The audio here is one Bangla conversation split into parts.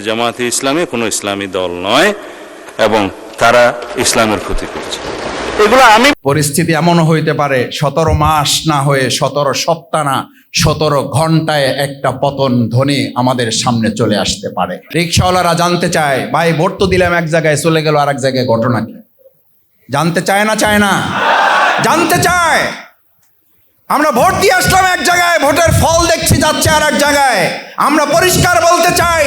জামায়াতে ইসলামী কোনো ইসলামী দল নয় এবং তারা ইসলামের ক্ষতি করছে। এগুলো আমি পরিস্থিতি এমন হইতে পারে 17 মাস না হয়ে 17 সপ্তাহ না 17 ঘন্টায় একটা পতন ধ্বনি আমাদের সামনে চলে আসতে পারে। রিকশাওয়ালারা জানতে চায়, ভাই ভোট তো দিলাম এক জায়গায়, চলে গেল আর এক জায়গায়, ঘটনা কি? জানতে চায় না চায় না? জানতে চায়। আমরা ভোট দিয়ে আসলাম এক জায়গায়, ভোটের ফল দেখছি যাচ্ছে আর এক জায়গায়। আমরা পরিষ্কার বলতে চাই,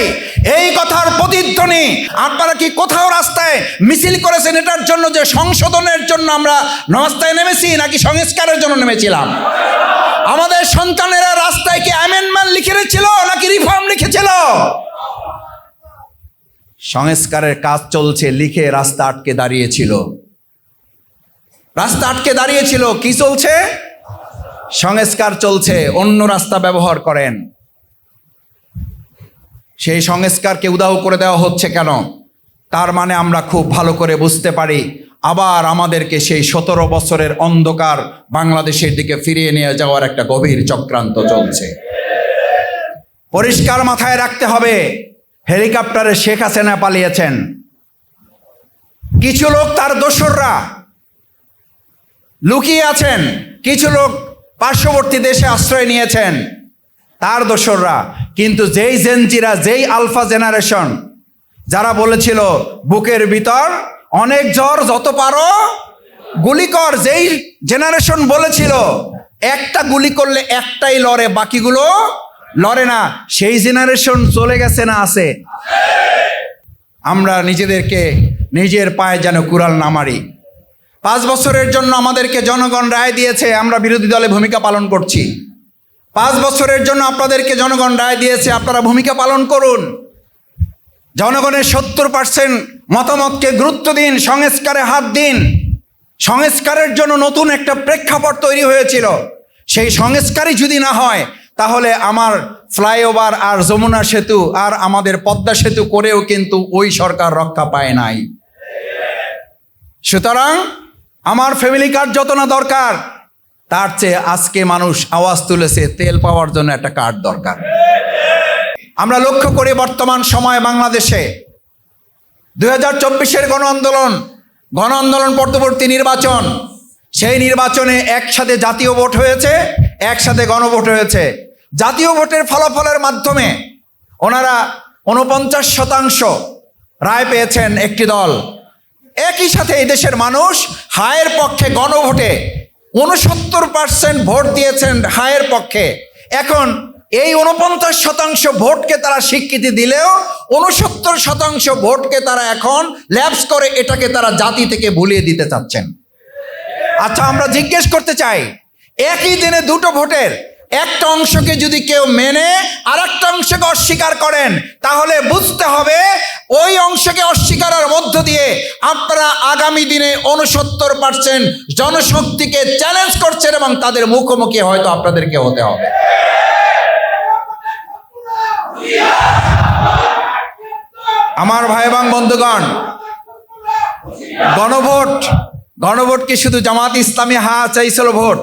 এই কথার প্রতিধ্বনি আপনারা কি কোথাও রাস্তায় মিছিল করেছেন এটার জন্য যে সংশোধনের জন্য আমরা রাস্তায় নেমেছি, নাকি সংস্কারের জন্য নেমেছিলাম? আমাদের সন্তানেরা রাস্তায় কি অ্যামেন্ডমেন্ট লিখেছিল নাকি রিফর্ম লিখেছিল? সংস্কারের কাজ চলছে, লিখে রাস্তা আটকে দাঁড়িয়েছিল। রাস্তা আটকে দাঁড়িয়েছিল, কি চলছে? সংস্কার চলছে, অন্য রাস্তা ব্যবহার করেন। সেই সংস্কারকে উধাও করে দেওয়া হচ্ছে কেন? তার মানে আমরা খুব ভালো করে বুঝতে পারি, আবার আমাদেরকে সেই 17 বছরের অন্ধকার বাংলাদেশের দিকে ফিরিয়ে নিয়ে যাওয়ার একটা গভীর চক্রান্ত চলছে। পরিষ্কার মাথায় রাখতে হবে, হেলিকপ্টারে শেখ হাসিনা পালিয়েছেন, কিছু লোক তার দোসররা লুকিয়ে আছেন, কিছু লোক পার্শ্ববর্তী দেশে আশ্রয় নিয়েছেন, তার দোসররা। কিন্তু যেই জেনজিরা, যেই আলফা জেনারেশন যারা বলেছিল বুকের ভিতর অনেক জ্বর, যত পারো গুলি কর, যেই জেনারেশন বলেছিল একটা গুলি করলে একটাই লড়ে, বাকিগুলো লড়ে না, সেই জেনারেশন চলে গেছে না আছে? আমরা নিজেদেরকে নিজের পায়ে যেন কুড়াল না মারি। 5 বছরের জন্য আমাদেরকে জনগণ রায় দিয়েছে, আমরা বিরোধী দলে ভূমিকা পালন করছি। 5 বছরের জন্য আপনাদেরকে জনগণ রায় দিয়েছে, আপনারা ভূমিকা পালন করুন। জনগণের 70% মতামতকে গুরুত্ব দিন, সংস্কারে হাত দিন। সংস্কারের জন্য নতুন একটা প্রেক্ষাপট তৈরি হয়েছিল, সেই সংস্কারই যদি না হয় তাহলে আমার ফ্লাইওভার আর যমুনা সেতু আর আমাদের পদ্মা সেতু করেও কিন্তু ওই সরকার রক্ষা পায় নাই। সুতরাং আমার ফ্যামিলি কার্ড যত না দরকার, তার চেয়ে আজকে মানুষ আওয়াজ তুলেছে তেল পাওয়ার জন্য একটা কার্ড দরকার। আমরা লক্ষ্য করি বর্তমান সময়ে বাংলাদেশে 2024-এর গণ আন্দোলন পরবর্তী নির্বাচন, সেই নির্বাচনে একসাথে জাতীয় ভোট হয়েছে, একসাথে গণভোট হয়েছে। জাতীয় ভোটের ফলাফলের মাধ্যমে ওনারা 49% রায় পেয়েছেন একটি দল। একই সাথে এই দেশের মানুষ হায়ের পক্ষে গণভোটে 69% ভোট দিয়েছেন হায়ের পক্ষে। এখন এই 49% ভোটকে তারা স্বীকৃতি দিলেও 69% ভোটকে তারা এখন ল্যাপস করে এটাকে তারা জাতি থেকে ভুলিয়ে দিতে চাচ্ছেন। আচ্ছা, আমরা জিজ্ঞেস করতে চাই, একই দিনে দুটো ভোটের একটা অংশকে যদি কেউ মেনে আর একটা অংশকে অস্বীকার করেন, তাহলে বুঝতে হবে ওই অংশকে অস্বীকারের মধ্য দিয়ে আপনারা আগামী দিনে 69% জনশক্তিকে চ্যালেঞ্জ করছেন এবং তাদের মুখোমুখি হয়তো আপনাদেরকে হতে হবে। আমার ভাই এবং বন্ধুগণ, গণভোট কি শুধু জামাত ইসলামী চাইছিল ভোট?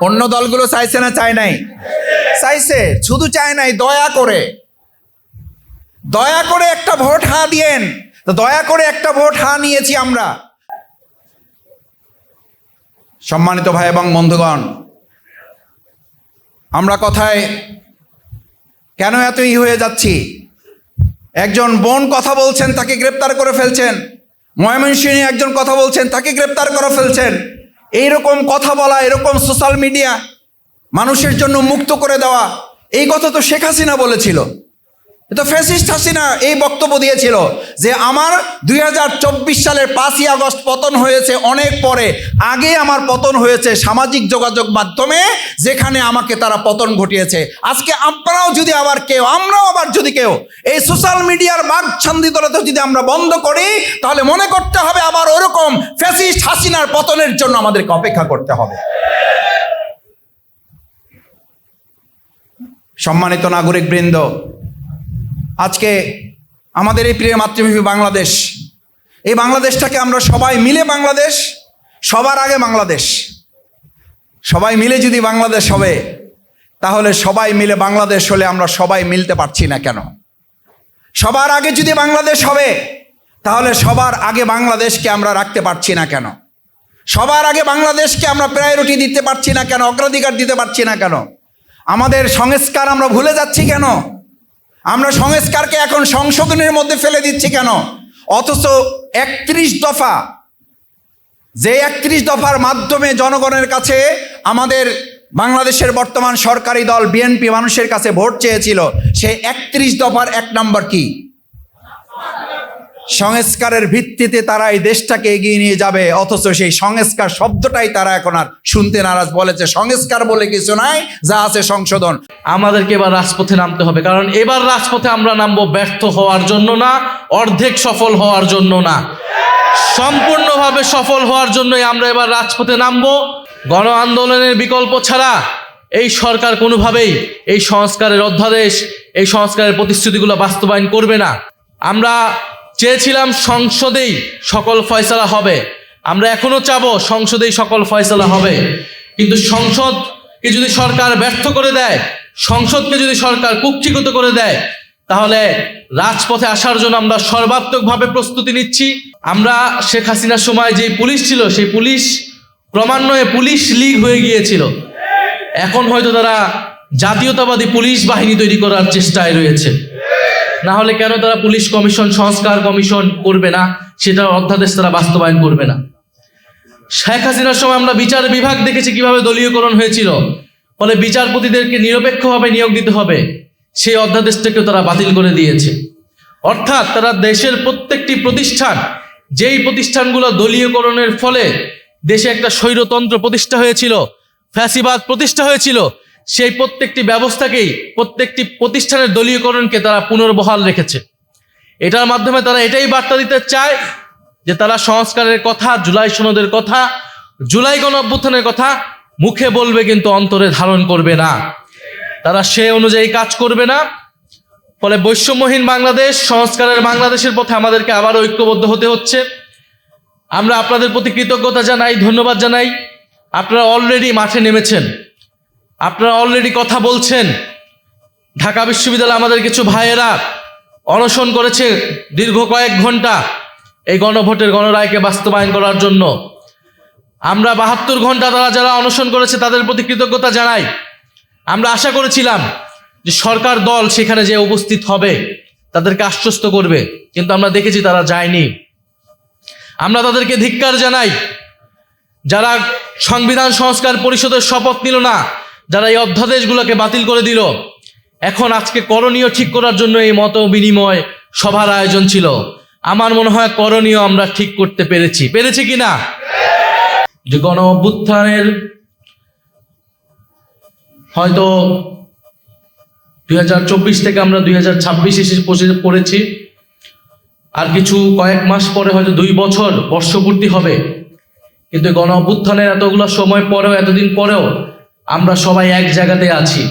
অন্য দলগুলো চাইছে না চায় নাই? চাইছে, শুধু চায় নাই, দয়া করে একটা ভোট দিয়েন। তো দয়া করে একটা ভোট নিয়েছি আমরা। সম্মানিত ভাই এবং বন্ধুগণ, আমরা কথায় কেন এত হয়ে যাচ্ছি? একজন বোন কথা বলছেন, তাকে গ্রেপ্তার করে ফেলছেন। ময়মনসিংহে একজন কথা বলছেন, তাকে গ্রেপ্তার করে ফেলছেন। এইরকম কথা বলা, এরকম সোশ্যাল মিডিয়া মানুষের জন্য মুক্ত করে দেওয়া, এই কথা তো শেখ হাসিনা বলেছিল। তো ফ্যাসিস্ট হাসিনা এই বক্তব্য দিয়েছিল যে আমার 2024 সালের 5ই আগস্ট পতন হয়েছে অনেক পরে, আগে আমার পতন হয়েছে সামাজিক যোগাযোগ মাধ্যমে, যেখানে আমাকে তারা পতন ঘটিয়েছে। আজকে আমরাও যদি কেউ এই সোশ্যাল মিডিয়ার বাকছন্দিতলতা যদি আমরা বন্ধ করি, তাহলে মনে করতে হবে আবার ওরকম ফ্যাসিস্ট হাসিনার পতনের জন্য আমাদেরকে অপেক্ষা করতে হবে। সম্মানিত নাগরিক বৃন্দ, আজকে আমাদের এই প্রিয় মাতৃভূমি বাংলাদেশ, এই বাংলাদেশটাকে আমরা সবাই মিলে বাংলাদেশ, সবার আগে বাংলাদেশ, সবাই মিলে যদি বাংলাদেশ হবে, তাহলে সবাই মিলে বাংলাদেশ হলে আমরা সবাই মিলতে পারছি না কেন? সবার আগে যদি বাংলাদেশ হবে, তাহলে সবার আগে বাংলাদেশকে আমরা রাখতে পারছি না কেন? সবার আগে বাংলাদেশকে আমরা প্রায়োরিটি দিতে পারছি না কেন? অগ্রাধিকার দিতে পারছি না কেন? আমাদের সংস্কার আমরা ভুলে যাচ্ছি কেন? আমরা সংস্কারকে এখন সংশোধনের মধ্যে ফেলে দিচ্ছি কেন? অথচ 31 দফা, যে 31 দফার মাধ্যমে জনগণের কাছে আমাদের বাংলাদেশের বর্তমান সরকারি দল বিএনপি মানুষের কাছে ভোট চেয়েছিল, সেই 31 দফার 1 নম্বর কি? সংস্কারের ভিত্তিতে তারা এই দেশটাকে এগিয়ে নিয়ে যাবে। অথচ সেই সংস্কার শব্দটাই তারা এখন আর শুনতে নারাজ। বলেছে সংস্কার বলে কিছু নাই, যা আছে সংশোধন। আমাদেরকে এবার রাজপথে নামতে হবে, কারণ এবার রাজপথে আমরা নামবো ব্যর্থ হওয়ার জন্য না, অর্ধেক সফল হওয়ার জন্য না, সম্পূর্ণভাবে সফল হওয়ার জন্যই আমরা এবার রাজপথে নামবো। গণ আন্দোলনের বিকল্প ছাড়া এই সরকার কোনোভাবেই এই সংস্কারের অধ্যাদেশ, এই সংস্কারের প্রতিশ্রুতিগুলো বাস্তবায়ন করবে না। আমরা চেয়েছিলাম সংসদেই সকল ফয়সালা হবে, আমরা এখনো চাবো সংসদেই সকল ফয়সালা হবে, কিন্তু সংসদকে যদি সরকার ব্যর্থ করে দেয়, সংসদকে যদি সরকার কুক্ষিগত করে দেয়, তাহলে রাজপথে আসার জন্য আমরা সর্বাত্মকভাবে প্রস্তুতি নিচ্ছি। আমরা শেখ হাসিনার সময় যে পুলিশ ছিল, সেই পুলিশ ক্রমান্বয়ে পুলিশ লীগ হয়ে গিয়েছিল। এখন হয়তো তারা জাতীয়তাবাদী পুলিশ বাহিনী তৈরি করার চেষ্টায় রয়েছে। না হলে কেন তারা পুলিশ কমিশন, সংস্কার কমিশন করবে না? সেটার অধ্যাদেশ তারা বাস্তবায়ন করবে না। শেখ হাসিনার সময় আমরা বিচার বিভাগ দেখেছি কিভাবে দলীয়করণ হয়েছিল, ফলে বিচারপতিদেরকে নিরপেক্ষভাবে নিয়োগ দিতে হবে, সেই অধ্যাদেশটাকেও তারা বাতিল করে দিয়েছে। অর্থাৎ তারা দেশের প্রত্যেকটি প্রতিষ্ঠান, যেই প্রতিষ্ঠানগুলো দলীয়করণের ফলে দেশে একটা স্বৈরতন্ত্র প্রতিষ্ঠা হয়েছিল, ফ্যাসিবাদ প্রতিষ্ঠা হয়েছিল, সেই প্রত্যেকটি ব্যবস্থাকেই, প্রত্যেকটি প্রতিষ্ঠানের দলীয়করণকে তারা পুনর্বহাল রেখেছে। এটার মাধ্যমে তারা এটাই বার্তা দিতে চায় যে তারা সংস্কারের কথা, জুলাই সনদের কথা, জুলাই গণঅভ্যুত্থানের কথা মুখে বলবে কিন্তু অন্তরে ধারণ করবে না। তারা সে অনুযায়ী কাজ করবে না। ফলে বৈষম্যহীন বাংলাদেশ, সংস্কারের বাংলাদেশের পথে আমাদেরকে আবার ঐক্যবদ্ধ হতে হচ্ছে। আমরা আপনাদের প্রতি কৃতজ্ঞতা জানাই, ধন্যবাদ জানাই। আপনারা অলরেডি মাঠে নেমেছেন, আপনারা অলরেডি কথা বলছেন। ঢাকা বিশ্ববিদ্যালয়ে আমাদের কিছু ভাইয়েরা অনশন করেছে দীর্ঘ কয়েক ঘন্টা এই গণভোটের গণরায়কে বাস্তবায়ন করার জন্য। আমরা 72 ঘন্টা তারা যারা অনশন করেছে তাদের প্রতি কৃতজ্ঞতা জানাই। আমরা আশা করেছিলাম যে সরকার দল সেখানে যে উপস্থিত হবে, তাদেরকে আশ্বস্ত করবে, কিন্তু আমরা দেখেছি তারা যায়নি। আমরা তাদেরকে ধিক্কার জানাই, যারা সংবিধান সংস্কার পরিষদের শপথ নিল না, যারা এই অধ্যাদেশগুলোকে বাতিল করে দিল। এখন আজকে করণীয় ঠিক করার জন্য এই মত বিনিময় সভার আয়োজন ছিল। আমার মনে হয় করণীয় আমরা ঠিক করতে পেরেছি কিনা? যে গণ অভ্যুত্থানের হয়তো 2024 থেকে আমরা 2026 এসে পড়েছি। আর কিছু কয়েক মাস পরে হয়তো 2 বছর বর্ষপূর্তি হবে। কিন্তু গণ অভ্যুত্থানের এতগুলো সময় পরেও, এতদিন পরেও আমরা সবাই এক জায়গাতে আছি।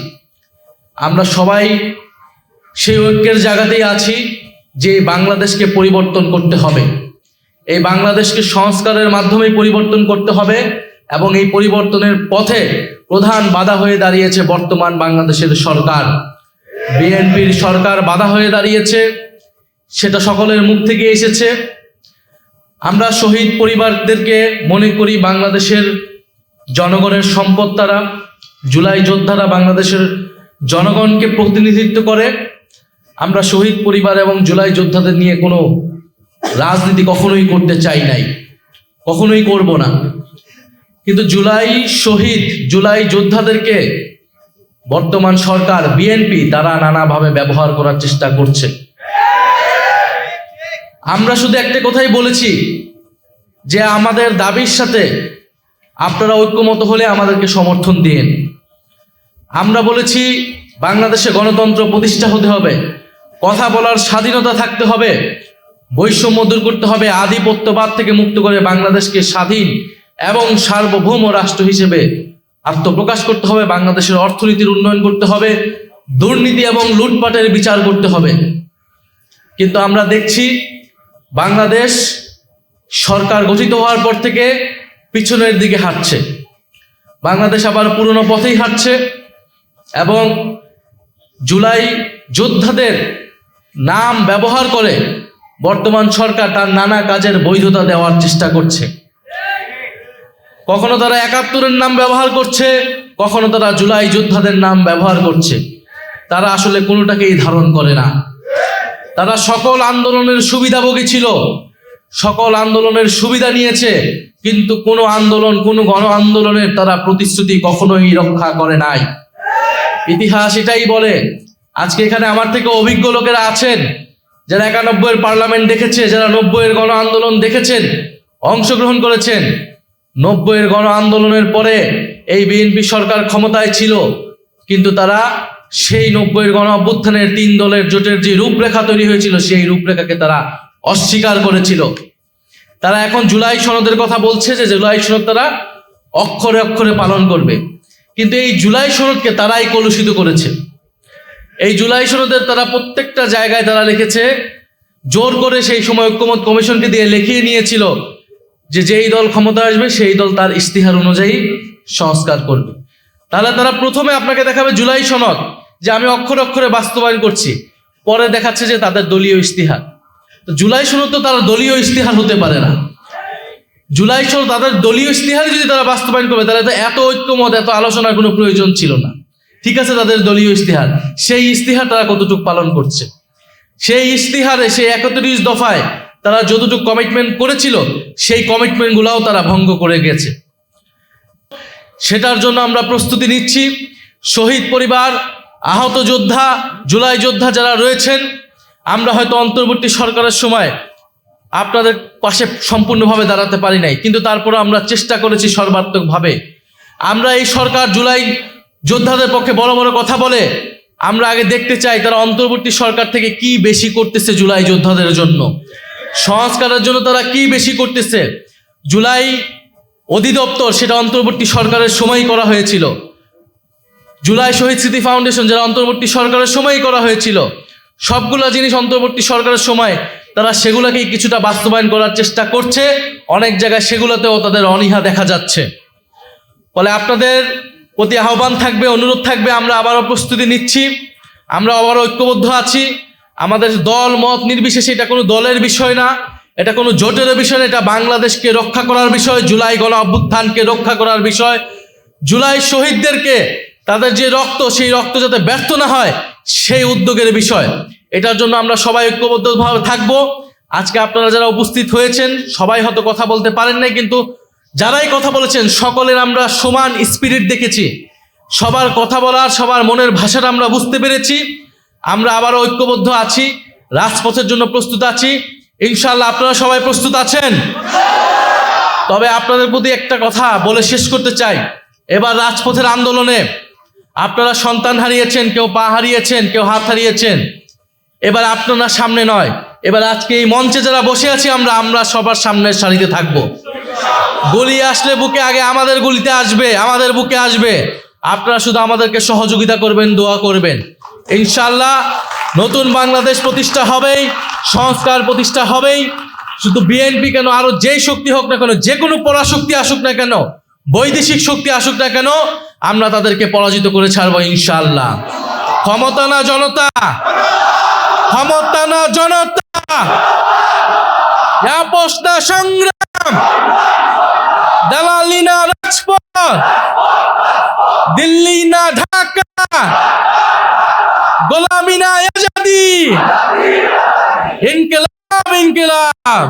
আমরা সবাই সেই ঐক্যের জায়গাতেই আছি যে বাংলাদেশকে পরিবর্তন করতে হবে। এই বাংলাদেশকে সংস্কারের মাধ্যমে পরিবর্তন করতে হবে, এবং এই পরিবর্তনের পথে প্রধান বাধা হয়ে দাঁড়িয়েছে বর্তমান বাংলাদেশের সরকার, বিএনপির সরকার বাধা হয়ে দাঁড়িয়েছে। সেটা সকলের মুখ থেকে এসেছে। আমরা শহীদ পরিবারদেরকে মনে করি বাংলাদেশের জনগণের সম্পদ। তারা জুলাই যোদ্ধারা বাংলাদেশের জনগণকে প্রতিনিধিত্ব করে। আমরা শহীদ পরিবার এবং জুলাই যোদ্ধাদের নিয়ে কোনো রাজনীতি কখনোই করতে চাই নাই, কখনোই করব না। কিন্তু জুলাই যোদ্ধাদেরকে বর্তমান সরকার, বিএনপি, তারা নানাভাবে ব্যবহার করার চেষ্টা করছে। আমরা শুধু একটা কথাই বলেছি যে আমাদের দাবির সাথে আপনারা ঐক্যমত হলে আমাদেরকে সমর্থন দিন। আমরা বলেছি বাংলাদেশে গণতন্ত্র প্রতিষ্ঠা হতে হবে, কথা বলার স্বাধীনতা থাকতে হবে, বৈষম্য দূর করতে হবে, আধিপত্যবাদ থেকে মুক্ত করে বাংলাদেশকে স্বাধীন এবং সার্বভৌম রাষ্ট্র হিসেবে আত্মপ্রকাশ করতে হবে, বাংলাদেশের অর্থনীতির উন্নয়ন করতে হবে, দুর্নীতি এবং লুটপাটের বিচার করতে হবে। কিন্তু আমরা দেখছি বাংলাদেশ সরকার গঠিত হওয়ার পর থেকে পিছনের দিকে হাঁটছে। বাংলাদেশ আবার পুরনো পথেই হাঁটছে, এবং জুলাই যোদ্ধাদের নাম ব্যবহার করে বর্তমান সরকার তার নানা কাজের বৈধতা দেওয়ার চেষ্টা করছে। কখনো তারা ৭১-এর নাম ব্যবহার করছে, কখনো তারা জুলাই যোদ্ধাদের নাম ব্যবহার করছে। তারা আসলে কোনোটাকেই ধারণ করে না। তারা সকল আন্দোলনের সুবিধাভোগী ছিল, সকল আন্দোলনের সুবিধা নিয়েছে, কিন্তু কোনো আন্দোলন, কোনো গণ আন্দোলনের তারা প্রতিশ্রুতি কখনোই রক্ষা করে নাই। ইতিহাস এটাই বলে। আজকে এখানে আমার থেকে অভিজ্ঞ লোকেরা আছেন, যারা ৯১-এর পার্লামেন্ট দেখেছে, যারা ৯০-এর গণ আন্দোলন দেখেছেন, অংশগ্রহণ করেছেন। ৯০-এর গণ আন্দোলনের পরে এই বিএনপি সরকার ক্ষমতায় ছিল, কিন্তু তারা সেই ৯০-এর গণ অভ্যুত্থানের ৩ দলের জোটের যে রূপরেখা তৈরি হয়েছিল, সেই রূপরেখাকে তারা অস্বীকার করেছিল। তারা এখন জুলাই সনদের কথা বলছে যে জুলাই সনদ তারা অক্ষরে অক্ষরে পালন করবে, কিন্তু এই জুলাই সনদকে তারাই কলুষিত করেছে। এই জুলাই সনদের তারা প্রত্যেকটা জায়গায় তারা লিখেছে, জোর করে সেই সময় ঐক্যমত কমিশনকে দিয়ে লিখিয়ে নিয়েছিল যে যেই দল ক্ষমতা আসবে সেই দল তার ইস্তিহার অনুযায়ী সংস্কার করবে। তাহলে তারা প্রথমে আপনাকে দেখাবে জুলাই সনদ যে আমি অক্ষরে অক্ষরে বাস্তবায়ন করছি, পরে দেখাচ্ছে যে তাদের দলীয় ইস্তিহার। তো জুলাই সনদ তো তারা দলীয় ইস্তিহার হতে পারে না। জুলাই সনদ তাদের দলীয় ইস্তিহার যদি তারা বাস্তবায়ন করবে, তাহলে তো এত ঐক্যমত, এত আলোচনার কোনো প্রয়োজন ছিল না। ঠিক আছে, তাদের দলীয় ইস্তিহার, সেই ইস্তিহার তারা কতটুকু পালন করছে? সেই ইস্তিহারে, সেই ৩১ দফায় তারা যতটুকু কমিটমেন্ট করেছিল, সেই কমিটমেন্টগুলোও তারা ভঙ্গ করে গেছে। সেটার জন্য আমরা প্রস্তুতি নিচ্ছি। শহীদ পরিবার, আহত যোদ্ধা, জুলাই যোদ্ধা যারা রয়েছেন, আমরা হয়তো অন্তর্বর্তী সরকারের সময় আপনাদের পাশে সম্পূর্ণভাবে দাঁড়াতে পারি নাই, কিন্তু তারপরে আমরা চেষ্টা করেছি সর্বাত্মকভাবে। আমরা এই সরকার জুলাই যোদ্ধাদের পক্ষে বড় বড় কথা বলে, আমরা আগে দেখতে চাই তারা অন্তর্বর্তী সরকার থেকে কি বেশি করতেছে জুলাই যোদ্ধাদের জন্য, সংস্কারের জন্য তারা কি বেশি করতেছে। জুলাই অধিদপ্তর, সেটা অন্তর্বর্তী সরকারের সময়ই করা হয়েছিল। জুলাই শহীদ স্মৃতি ফাউন্ডেশন, যারা অন্তর্বর্তী সরকারের সময়ই করা হয়েছিল। সবগুলা জিনিস অন্তর্বর্তী সরকারের সময় তারা সেগুলাকেই কিছুটা বাস্তবায়ন করার চেষ্টা করছে। অনেক জায়গায় সেগুলোতেও তাদের অনীহা দেখা যাচ্ছে। ফলে আপনাদের প্রতি আহ্বান থাকবে, অনুরোধ থাকবে, আমরা আবারও প্রস্তুতি নিচ্ছি, আমরা আবারও ঐক্যবদ্ধ আছি। আমাদের দল মত নির্বিশেষে, এটা কোনো দলের বিষয় না, এটা কোনো জোটের বিষয় না, এটা বাংলাদেশকে রক্ষা করার বিষয়, জুলাই গণ অভ্যুত্থানকে রক্ষা করার বিষয়, জুলাই শহীদদেরকে তাদের যে রক্ত, সেই রক্ত যাতে ব্যর্থ না হয়, সেই উদ্যোগের বিষয়। এটার জন্য আমরা সবাই ঐক্যবদ্ধভাবে থাকবো। আজকে আপনারা যারা উপস্থিত হয়েছেন, সবাই হয়তো কথা বলতে পারেন নাই, কিন্তু যারাই কথা বলেছেন সকলের আমরা সমান স্পিরিট দেখেছি। সবার কথা বলার, সবার মনের ভাষাটা আমরা বুঝতে পেরেছি। আমরা আবারও ঐক্যবদ্ধ আছি, রাজপথের জন্য প্রস্তুত আছি। ইনশাআল্লাহ আপনারা সবাই প্রস্তুত আছেন। তবে আপনাদের প্রতি একটা কথা বলে শেষ করতে চাই। এবার রাজপথের আন্দোলনে আপনারা সন্তান হারিয়েছেন, কেউ পা হারিয়েছেন, কেউ হাত হারিয়েছেন। এবার আপনারা সামনে নয়, এবার আজকে এই মঞ্চে যারা বসে আছি আমরা সবার সামনের সারিতে থাকবো। গুলি আসলে বুকে আগে আমাদের গুলিতে আসবে, আমাদের বুকে আসবে। আপনারা শুধু আমাদেরকে সহযোগিতা করবেন, দোয়া করবেন। ইনশাআল্লাহ নতুন বাংলাদেশ প্রতিষ্ঠা হবেই, সংস্কার প্রতিষ্ঠা হবেই। শুধু বিএনপি কেন, আরো যেই শক্তি হোক না কেন, যে কোনো পরাশক্তি আসুক না কেন, বৈদেশিক শক্তি আসুক না কেন, আমরা তাদেরকে পরাজিত করে ছাড়বো ইনশাআল্লাহ। ক্ষমতা না জনতা, ক্ষমতা না জনতা, আপোষ না সংগ্রাম, দালালি না রাজপথ, দিল্লি না ঢাকা, গোলামি না আজাদি, ইনকিলাব ইনকিলাব।